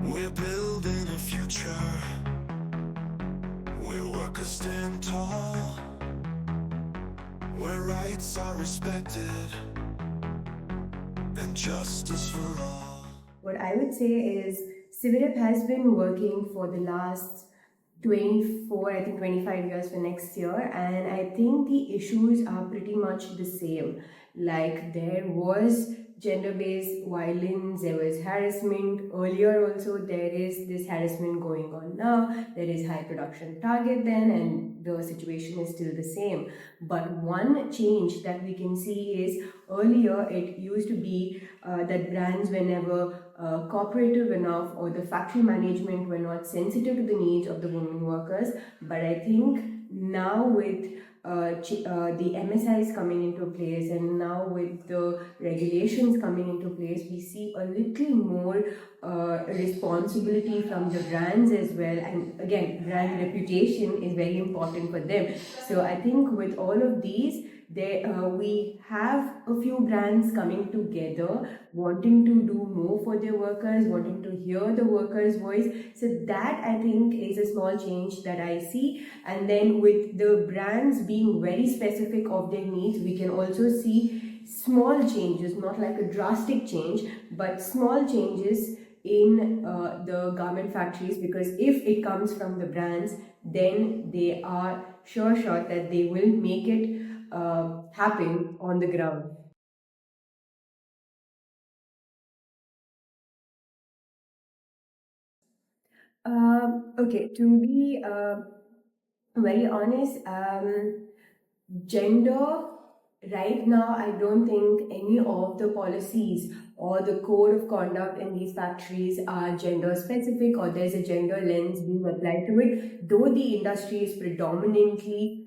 We're building a future where workers stand tall, where rights are respected and justice for all. What I would say is Cividep has been working for the last 24, I think 25 years for next year, and I think the issues are pretty much the same. Like there was gender-based violence, there was harassment earlier also, there is this harassment going on now, there is high production target then, and the situation is still the same. But one change that we can see is earlier it used to be that brands were never cooperative enough, or the factory management were not sensitive to the needs of the women workers. But I think now with the MSIs coming into place, and now with the regulations coming into place, we see a little more responsibility from the brands as well. And again, brand reputation is very important for them. So I think with all of these, we have a few brands coming together, wanting to do more for their workers, wanting to hear the workers' voice. So that I think is a small change that I see. And then with the brands being very specific of their needs, we can also see small changes, not like a drastic change, but small changes in the garment factories, because if it comes from the brands, then they are sure shot that they will make it happen on the ground. Okay, to be very honest, gender, right now, I don't think any of the policies or the code of conduct in these factories are gender specific, or there's a gender lens being applied to it, though the industry is predominantly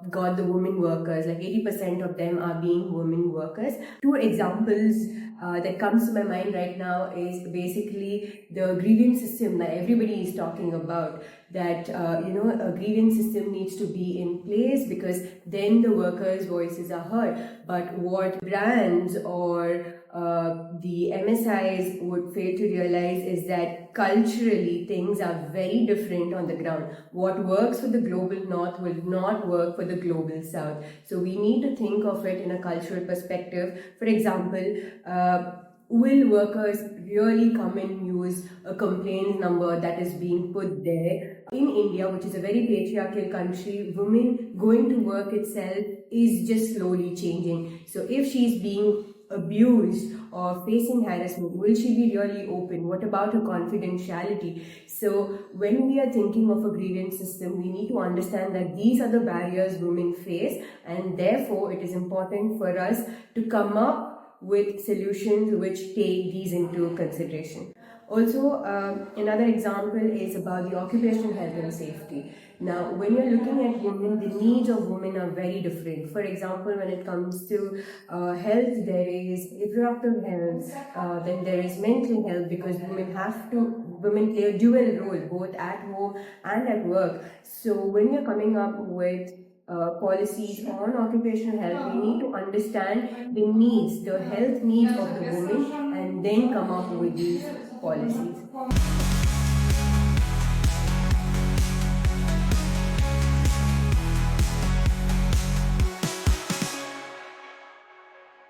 got the women workers, like 80% of them are being women workers. Two examples that comes to my mind right now is basically the grievance system that everybody is talking about, that a grievance system needs to be in place, because then the workers' voices are heard. But what brands or the MSIs would fail to realize is that culturally things are very different on the ground. What works for the global north will not work for the global south. So we need to think of it in a cultural perspective. For example, will workers really come and use a complaint number that is being put there? In India, which is a very patriarchal country, women going to work itself is just slowly changing. So if she's being abused or facing harassment, will she be really open? What about her confidentiality? So when we are thinking of a grievance system, we need to understand that these are the barriers women face, and therefore it is important for us to come up with solutions which take these into consideration. Also, another example is about the occupational health and safety. Now, when you're looking at women, the needs of women are very different. For example, when it comes to health, there is reproductive health, then there is mental health, because women play a dual role, both at home and at work. So when you're coming up with policies on occupational health, we need to understand the needs, the health needs of the women, and then come up with these policies.